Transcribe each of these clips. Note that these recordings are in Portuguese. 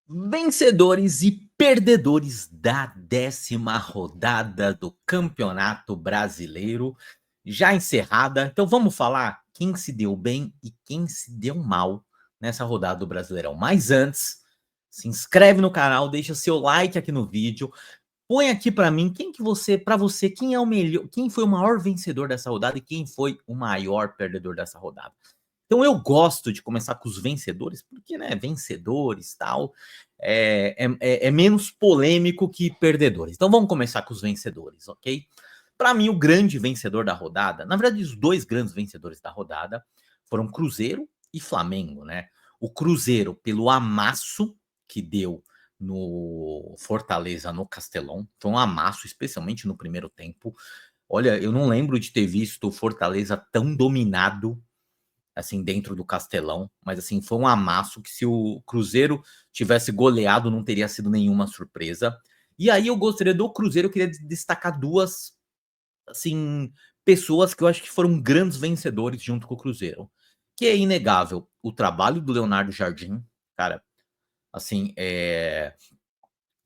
Vencedores e perdedores da 10ª rodada do Campeonato Brasileiro, já encerrada. Então vamos falar quem se deu bem e quem se deu mal nessa rodada do Brasileirão. Mas antes, se inscreve no canal, deixa seu like aqui no vídeo, põe aqui para mim para você, quem é o melhor, quem foi o maior vencedor dessa rodada e quem foi o maior perdedor dessa rodada. Então eu gosto de começar com os vencedores, porque, né, vencedores tal, é menos polêmico que perdedores. Então vamos começar com os vencedores, ok? Para mim, o grande vencedor da rodada, na verdade, os dois grandes vencedores da rodada foram Cruzeiro e Flamengo, né? O Cruzeiro pelo amasso que deu no Fortaleza, no Castelão, foi um amasso, especialmente no primeiro tempo. Olha, eu não lembro de ter visto o Fortaleza tão dominado assim, dentro do Castelão, mas assim, foi um amasso que se o Cruzeiro tivesse goleado não teria sido nenhuma surpresa. E aí eu gostaria do Cruzeiro, eu queria destacar duas, assim, pessoas que eu acho que foram grandes vencedores junto com o Cruzeiro. Que é inegável o trabalho do Leonardo Jardim, cara, assim,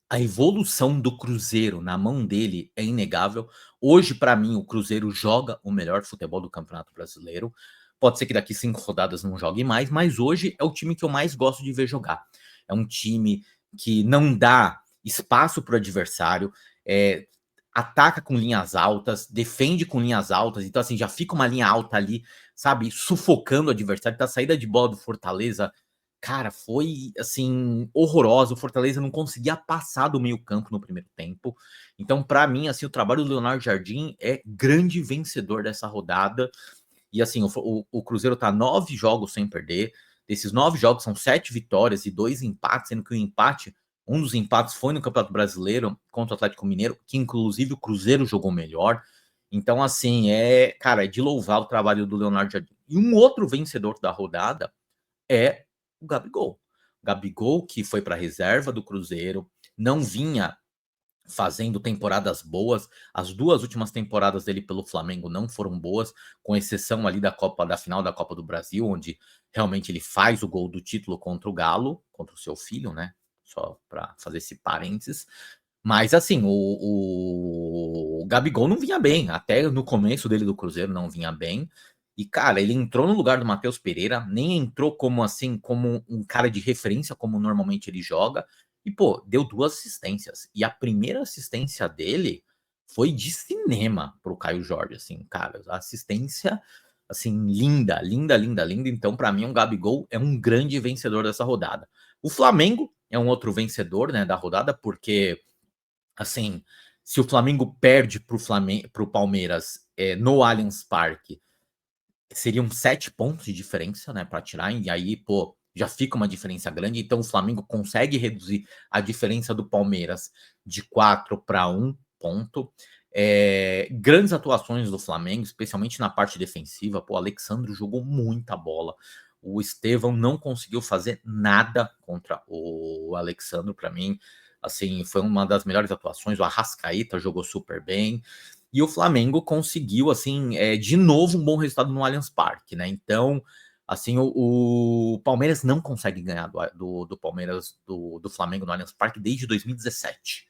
a evolução do Cruzeiro na mão dele é inegável. Hoje, para mim, o Cruzeiro joga o melhor futebol do Campeonato Brasileiro. Pode ser que daqui 5 rodadas não jogue mais, mas hoje é o time que eu mais gosto de ver jogar. É um time que não dá espaço para o adversário, ataca com linhas altas, defende com linhas altas, então assim, já fica uma linha alta ali, sabe, sufocando o adversário. Então a saída de bola do Fortaleza, cara, foi, assim, horrorosa. O Fortaleza não conseguia passar do meio-campo no primeiro tempo. Então, para mim, assim, o trabalho do Leonardo Jardim é grande vencedor dessa rodada. E, assim, o Cruzeiro tá 9 jogos sem perder. Desses 9 jogos, são 7 vitórias e 2 empates, sendo que um dos empates foi no Campeonato Brasileiro contra o Atlético Mineiro, que inclusive o Cruzeiro jogou melhor. Então, assim, cara, é de louvar o trabalho do Leonardo Jardim. E um outro vencedor da rodada é o Gabigol. O Gabigol, que foi para a reserva do Cruzeiro, não vinha fazendo temporadas boas. As duas últimas temporadas dele pelo Flamengo não foram boas, com exceção ali da final da Copa do Brasil, onde realmente ele faz o gol do título contra o Galo, contra o seu filho, né? Só para fazer esse parênteses. Mas assim, o Gabigol não vinha bem, até no começo dele do Cruzeiro não vinha bem. E, cara, ele entrou no lugar do Matheus Pereira, nem entrou como assim, como um cara de referência, como normalmente ele joga. E, pô, deu 2 assistências. E a primeira assistência dele foi de cinema pro Caio Jorge, assim, cara. A assistência, assim, linda, linda, linda, linda. Então, para mim, o Gabigol é um grande vencedor dessa rodada. O Flamengo é um outro vencedor, né, da rodada, porque assim, se o Flamengo perde pro Palmeiras no Allianz Parque, seriam 7 pontos de diferença, né, para tirar, e aí, pô, já fica uma diferença grande. Então o Flamengo consegue reduzir a diferença do Palmeiras de 4 para 1 ponto. Grandes atuações do Flamengo, especialmente na parte defensiva. Pô, o Alexandre jogou muita bola. O Estevão não conseguiu fazer nada contra o Alexandre. Para mim, assim, foi uma das melhores atuações. O Arrascaeta jogou super bem. E o Flamengo conseguiu, assim, de novo um bom resultado no Allianz Parque, né? Então, assim, o Palmeiras não consegue ganhar do Palmeiras, do Flamengo no Allianz Parque desde 2017.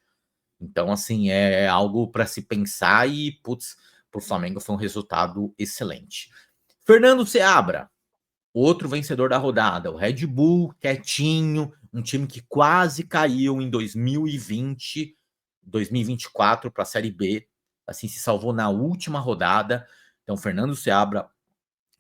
Então, assim, é algo para se pensar e, putz, para o Flamengo foi um resultado excelente. Fernando Seabra, outro vencedor da rodada, o Red Bull, quietinho, um time que quase caiu em 2020, 2024 para a Série B, assim, se salvou na última rodada. Então, Fernando Seabra,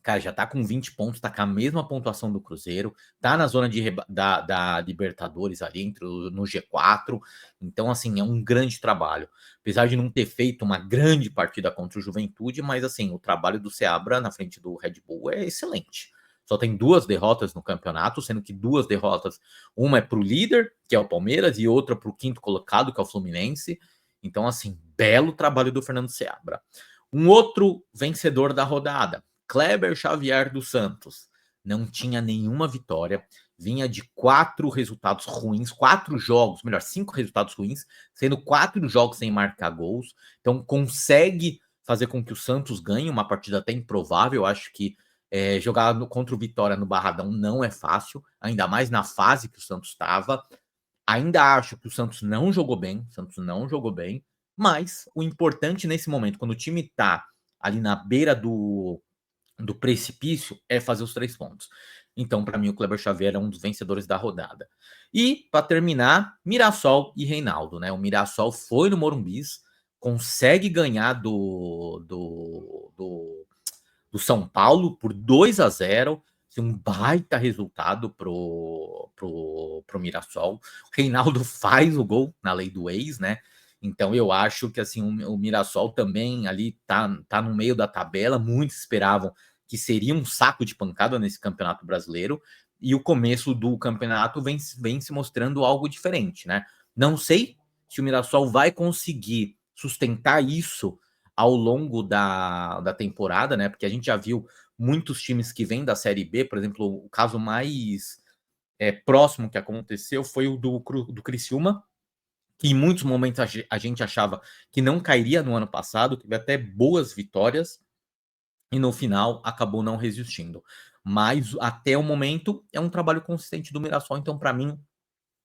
cara, já tá com 20 pontos, tá com a mesma pontuação do Cruzeiro, tá na zona da Libertadores ali, no G4. Então, assim, é um grande trabalho. Apesar de não ter feito uma grande partida contra o Juventude, mas, assim, o trabalho do Seabra na frente do Red Bull é excelente. Só tem 2 derrotas no campeonato, sendo que 2 derrotas, uma é pro líder, que é o Palmeiras, e outra pro 5º colocado, que é o Fluminense. Então, assim, belo trabalho do Fernando Seabra. Um outro vencedor da rodada, Kleber Xavier dos Santos, não tinha nenhuma vitória, vinha de 4 resultados ruins, 4 jogos, melhor, 5 resultados ruins, sendo 4 jogos sem marcar gols. Então consegue fazer com que o Santos ganhe uma partida até improvável. Eu acho que jogar contra o Vitória no Barradão não é fácil, ainda mais na fase que o Santos estava. Ainda acho que o Santos não jogou bem, mas o importante nesse momento, quando o time tá ali na beira do precipício, é fazer os 3 pontos. Então, para mim, o Kleber Xavier é um dos vencedores da rodada. E, para terminar, Mirassol e Reinaldo, né? O Mirassol foi no Morumbis, consegue ganhar do São Paulo por 2-0, um baita resultado pro Mirassol. O Reinaldo faz o gol na lei do ex, né? Então eu acho que assim o Mirassol também ali tá no meio da tabela. Muitos esperavam que seria um saco de pancada nesse Campeonato Brasileiro, e o começo do campeonato vem se mostrando algo diferente, né? Não sei se o Mirassol vai conseguir sustentar isso ao longo da temporada, né? Porque a gente já viu muitos times que vêm da Série B, por exemplo, o caso mais próximo que aconteceu foi o do Criciúma, que em muitos momentos a gente achava que não cairia no ano passado, teve até boas vitórias, e no final acabou não resistindo. Mas até o momento é um trabalho consistente do Mirassol, então para mim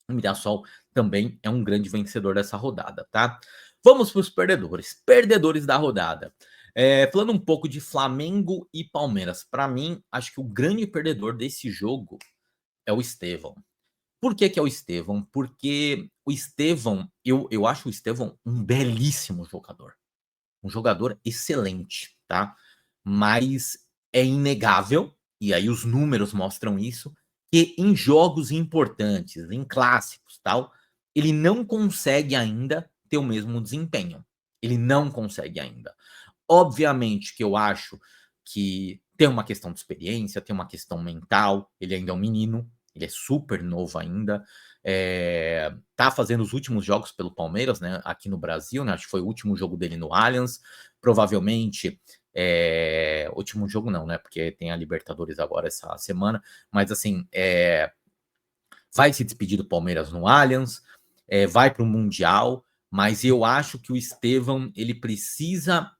o Mirassol também é um grande vencedor dessa rodada, tá? Vamos para os perdedores. Perdedores da rodada. Falando um pouco de Flamengo e Palmeiras. Para mim, acho que o grande perdedor desse jogo é o Estevão. Por que é o Estevão? Porque o Estevão, eu acho o Estevão um belíssimo jogador. Um jogador excelente, tá? Mas é inegável, e aí os números mostram isso, que em jogos importantes, em clássicos, tal, ele não consegue ainda ter o mesmo desempenho. Ele não consegue ainda. Obviamente que eu acho que tem uma questão de experiência, tem uma questão mental, ele ainda é um menino, ele é super novo ainda, tá fazendo os últimos jogos pelo Palmeiras, né, aqui no Brasil, né, acho que foi o último jogo dele no Allianz, provavelmente, último jogo não, né, porque tem a Libertadores agora essa semana, mas assim, vai se despedir do Palmeiras no Allianz, vai para o Mundial, mas eu acho que o Estevão, ele precisa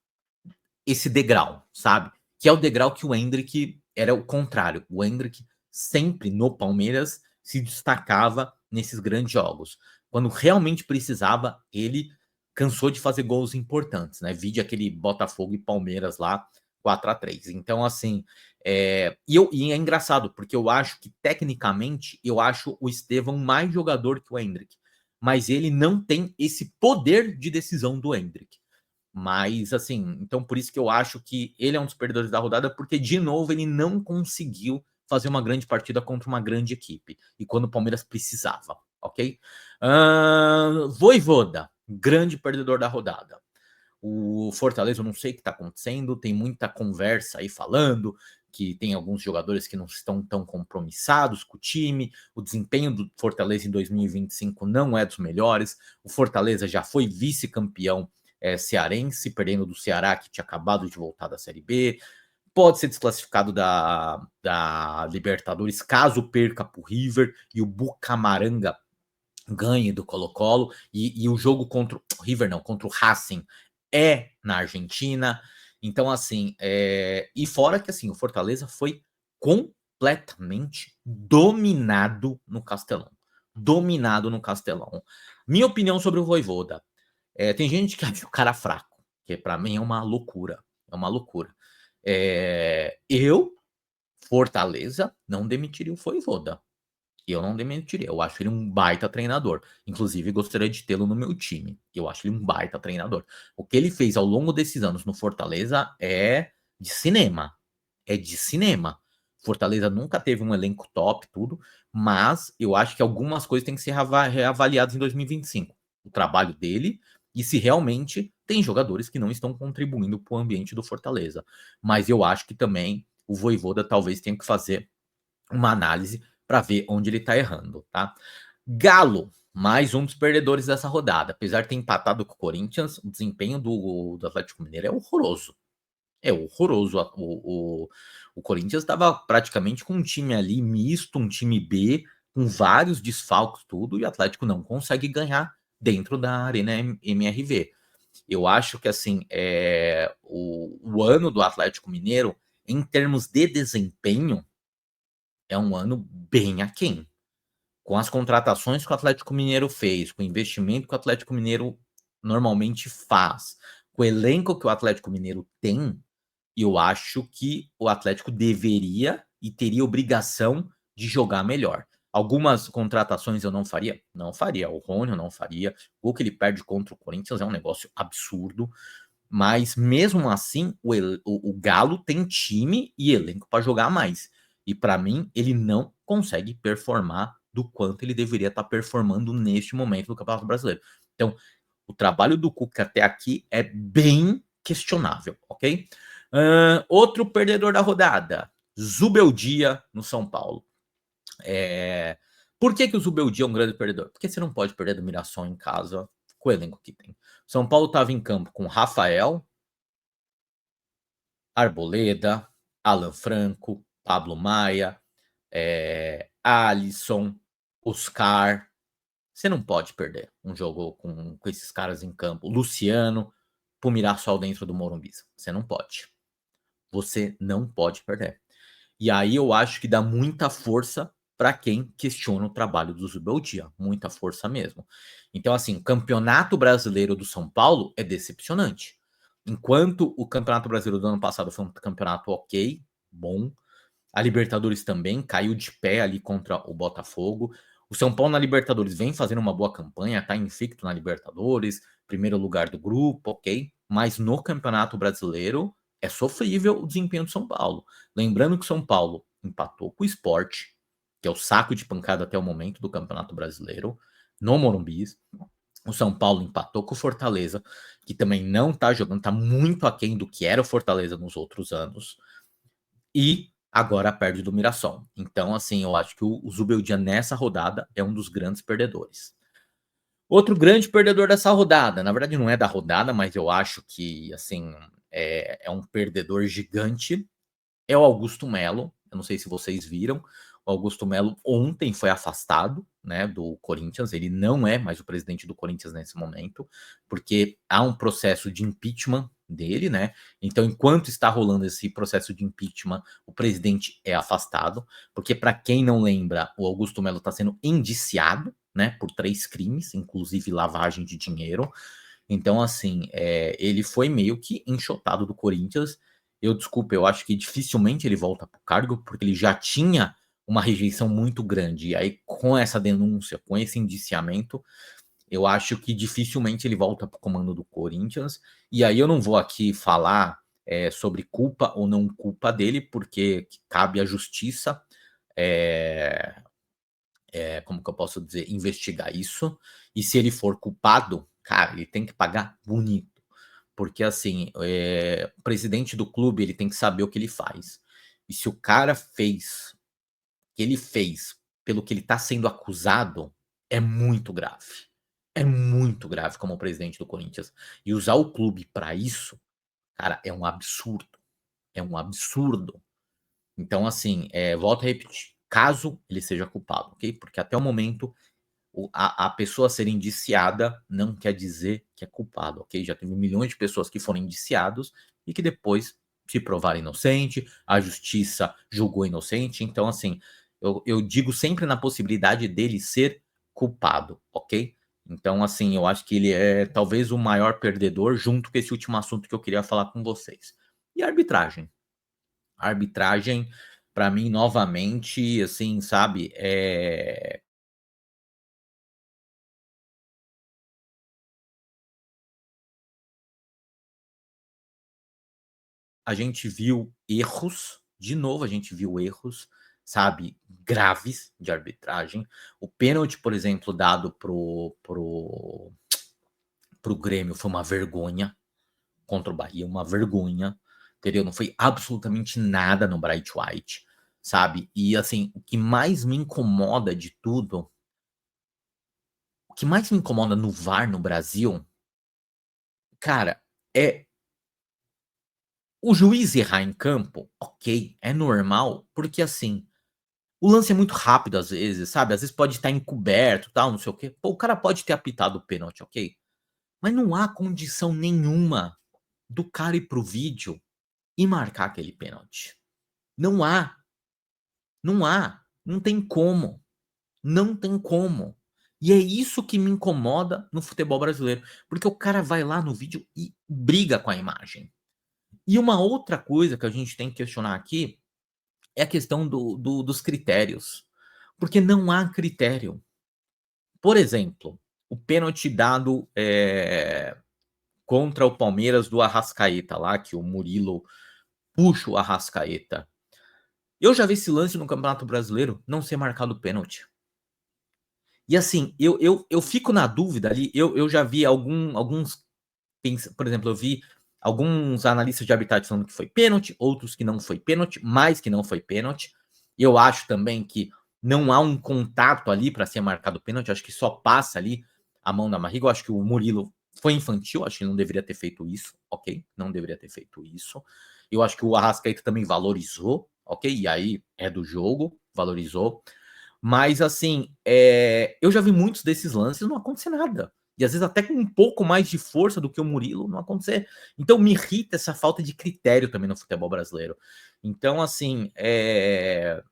esse degrau, sabe? Que é o degrau que o Endrick era o contrário. O Endrick sempre no Palmeiras se destacava nesses grandes jogos. Quando realmente precisava, ele cansou de fazer gols importantes, né? Vide aquele Botafogo e Palmeiras lá, 4-3. Então, assim, e é engraçado, porque eu acho que, tecnicamente, eu acho o Estevão mais jogador que o Endrick. Mas ele não tem esse poder de decisão do Endrick. Mas, assim, então por isso que eu acho que ele é um dos perdedores da rodada, porque, de novo, ele não conseguiu fazer uma grande partida contra uma grande equipe. E quando o Palmeiras precisava, ok? Vojvoda, grande perdedor da rodada. O Fortaleza, eu não sei o que está acontecendo, tem muita conversa aí falando que tem alguns jogadores que não estão tão compromissados com o time, o desempenho do Fortaleza em 2025 não é dos melhores, o Fortaleza já foi vice-campeão cearense, perdendo do Ceará, que tinha acabado de voltar da Série B, pode ser desclassificado da Libertadores caso perca para o River e o Bucamaranga ganhe do Colo-Colo, e o jogo contra o River, não, contra o Racing é na Argentina. Então, assim, e fora que assim, o Fortaleza foi completamente dominado no Castelão. Dominado no Castelão. Minha opinião sobre o Vojvoda. Tem gente que acha o cara fraco, que para mim é uma loucura. É uma loucura. Eu, Fortaleza, não demitiria o Vojvoda. Eu não demitiria. Eu acho ele um baita treinador. Inclusive, gostaria de tê-lo no meu time. Eu acho ele um baita treinador. O que ele fez ao longo desses anos no Fortaleza é de cinema. É de cinema. Fortaleza nunca teve um elenco top, tudo, mas eu acho que algumas coisas têm que ser reavaliadas em 2025. O trabalho dele e se realmente tem jogadores que não estão contribuindo para o ambiente do Fortaleza. Mas eu acho que também o Vojvoda talvez tenha que fazer uma análise para ver onde ele está errando, tá? Galo, mais um dos perdedores dessa rodada. Apesar de ter empatado com o Corinthians, o desempenho do Atlético Mineiro é horroroso. É horroroso. O Corinthians estava praticamente com um time ali misto, um time B, com vários desfalques, tudo, e o Atlético não consegue ganhar dentro da Arena MRV. Eu acho que assim o ano do Atlético Mineiro, em termos de desempenho, é um ano bem aquém. com as contratações que o Atlético Mineiro fez, com o investimento que o Atlético Mineiro normalmente faz, com o elenco que o Atlético Mineiro tem, eu acho que o Atlético deveria e teria obrigação de jogar melhor. Algumas contratações eu não faria? Não faria. O Rony eu não faria. O que ele perde contra o Corinthians é um negócio absurdo. Mas mesmo assim, o Galo tem time e elenco para jogar mais. E para mim, ele não consegue performar do quanto ele deveria estar performando neste momento do Campeonato Brasileiro. Então, o trabalho do Cuca até aqui é bem questionável, ok? Outro perdedor da rodada, Zubeldia no São Paulo. Por que o Zubeldia é um grande perdedor? Porque você não pode perder do Mirassol em casa com o elenco que tem. São Paulo estava em campo com Rafael, Arboleda, Alan Franco, Pablo Maia, Alisson, Oscar. Você não pode perder um jogo com esses caras em campo. Luciano, pro Mirassol dentro do Morumbi. Você não pode. Você não pode perder. E aí eu acho que dá muita força para quem questiona o trabalho do Zubeldia. Muita força mesmo. Então, assim, o Campeonato Brasileiro do São Paulo é decepcionante. Enquanto o Campeonato Brasileiro do ano passado foi um campeonato ok, bom, a Libertadores também caiu de pé ali contra o Botafogo. O São Paulo na Libertadores vem fazendo uma boa campanha, tá invicto na Libertadores, primeiro lugar do grupo, ok. Mas no Campeonato Brasileiro é sofrível o desempenho do São Paulo. Lembrando que o São Paulo empatou com o Sport, que é o saco de pancada até o momento do Campeonato Brasileiro, no Morumbi. O São Paulo empatou com o Fortaleza, que também não tá jogando, tá muito aquém do que era o Fortaleza nos outros anos. E agora perde do Mirassol. Então, assim, eu acho que o Zubeldia nessa rodada é um dos grandes perdedores. Outro grande perdedor dessa rodada, na verdade não é da rodada, mas eu acho que, assim, é um perdedor gigante, é o Augusto Melo. Eu não sei se vocês viram, o Augusto Melo ontem foi afastado, né, do Corinthians. Ele não é mais o presidente do Corinthians nesse momento, porque há um processo de impeachment dele, né? Então, enquanto está rolando esse processo de impeachment, o presidente é afastado, porque para quem não lembra, o Augusto Melo está sendo indiciado, né, por 3 crimes, inclusive lavagem de dinheiro. Então, assim, ele foi meio que enxotado do Corinthians. Eu acho que dificilmente ele volta para o cargo, porque ele já tinha uma rejeição muito grande. E aí, com essa denúncia, com esse indiciamento, eu acho que dificilmente ele volta para o comando do Corinthians. E aí eu não vou aqui falar sobre culpa ou não culpa dele, porque cabe à justiça, é, como que eu posso dizer, investigar isso. E se ele for culpado, cara, ele tem que pagar bonito. Porque assim, o presidente do clube ele tem que saber o que ele faz. E se o cara fez o que ele fez pelo que ele está sendo acusado, é muito grave. É muito grave como presidente do Corinthians. E usar o clube para isso, cara, é um absurdo. É um absurdo. Então, assim, volto a repetir. Caso ele seja culpado, ok? Porque até o momento a pessoa ser indiciada não quer dizer que é culpado, ok? Já teve milhões de pessoas que foram indiciados e que depois se provaram inocente, a justiça julgou inocente. Então, assim, eu digo sempre na possibilidade dele ser culpado, ok? Então, assim, eu acho que ele é talvez o maior perdedor, junto com esse último assunto que eu queria falar com vocês. E a arbitragem? A arbitragem, para mim, novamente, assim, sabe, a gente viu erros, de novo a gente viu erros, sabe, graves de arbitragem. O pênalti, por exemplo, dado pro Grêmio foi uma vergonha contra o Bahia, uma vergonha, entendeu? Não foi absolutamente nada no Bright White, sabe? E assim, o que mais me incomoda de tudo, o que mais me incomoda no VAR no Brasil, cara, é o juiz errar em campo, ok, é normal, porque assim, o lance é muito rápido às vezes, sabe? Às vezes pode estar encoberto, tal, não sei o quê. Pô, o cara pode ter apitado o pênalti, ok? Mas não há condição nenhuma do cara ir pro vídeo e marcar aquele pênalti. Não há, não há, não tem como, Não tem como. E é isso que me incomoda no futebol brasileiro, porque o cara vai lá no vídeo e briga com a imagem. E uma outra coisa que a gente tem que questionar aqui é a questão dos critérios, porque não há critério. Por exemplo, o pênalti dado, contra o Palmeiras do Arrascaeta lá, que o Murilo puxa o Arrascaeta. Eu já vi esse lance no Campeonato Brasileiro não ser marcado pênalti. E assim, eu fico na dúvida ali, eu já vi alguns, por exemplo, eu vi alguns analistas de arbitragem falando que foi pênalti, outros que não foi pênalti, mais que não foi pênalti. Eu acho também que não há um contato ali para ser marcado pênalti, acho que só passa ali a mão na barriga. Eu acho que o Murilo foi infantil, acho que ele não deveria ter feito isso, ok? Não deveria ter feito isso. Eu acho que o Arrascaeta também valorizou, ok? E aí é do jogo, valorizou. Mas assim, eu já vi muitos desses lances e não acontecer nada. E às vezes até com um pouco mais de força do que o Murilo não acontecer. Então me irrita essa falta de critério também no futebol brasileiro. Então, assim, é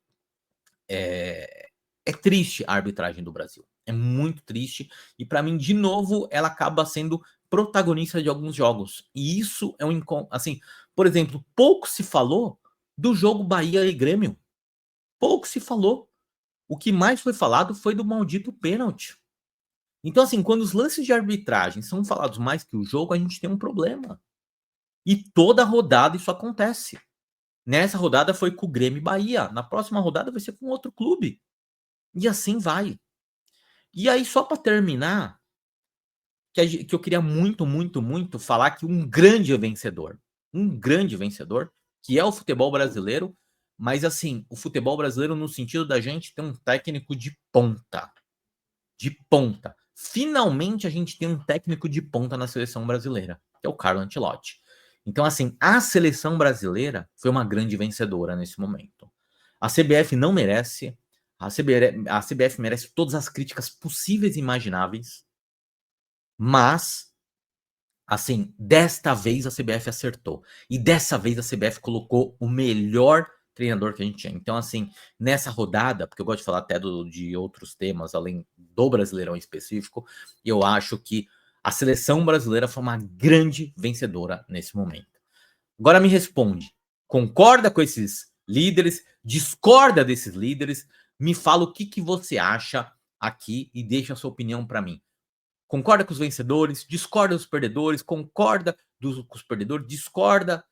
triste a arbitragem do Brasil. É muito triste. E para mim, de novo, ela acaba sendo protagonista de alguns jogos. E isso é assim, por exemplo, pouco se falou do jogo Bahia e Grêmio. Pouco se falou. O que mais foi falado foi do maldito pênalti. Então, assim, quando os lances de arbitragem são falados mais que o jogo, a gente tem um problema. E toda rodada isso acontece. Nessa rodada foi com o Grêmio e Bahia. Na próxima rodada vai ser com outro clube. E assim vai. E aí, só para terminar, que eu queria muito, muito, muito falar que um grande vencedor, que é o futebol brasileiro, mas assim, o futebol brasileiro no sentido da gente ter um técnico de ponta. De ponta. Finalmente a gente tem um técnico de ponta na seleção brasileira, que é o Carlo Ancelotti. Então, assim, a seleção brasileira foi uma grande vencedora nesse momento. A CBF não merece, a CBF merece todas as críticas possíveis e imagináveis, mas, assim, desta vez a CBF acertou. E dessa vez a CBF colocou o melhor treinador que a gente tinha. Então, assim, nessa rodada, porque eu gosto de falar até de outros temas, além do Brasileirão em específico, eu acho que a seleção brasileira foi uma grande vencedora nesse momento. Agora me responde, concorda com esses líderes? Discorda desses líderes? Me fala o que você acha aqui e deixa a sua opinião para mim. Concorda com os vencedores? Discorda dos perdedores? Concorda com os perdedores? Discorda?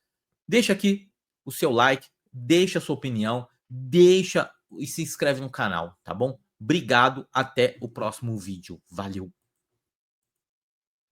Deixa aqui o seu like, deixa a sua opinião, deixa e se inscreve no canal, tá bom? Obrigado, até o próximo vídeo. Valeu!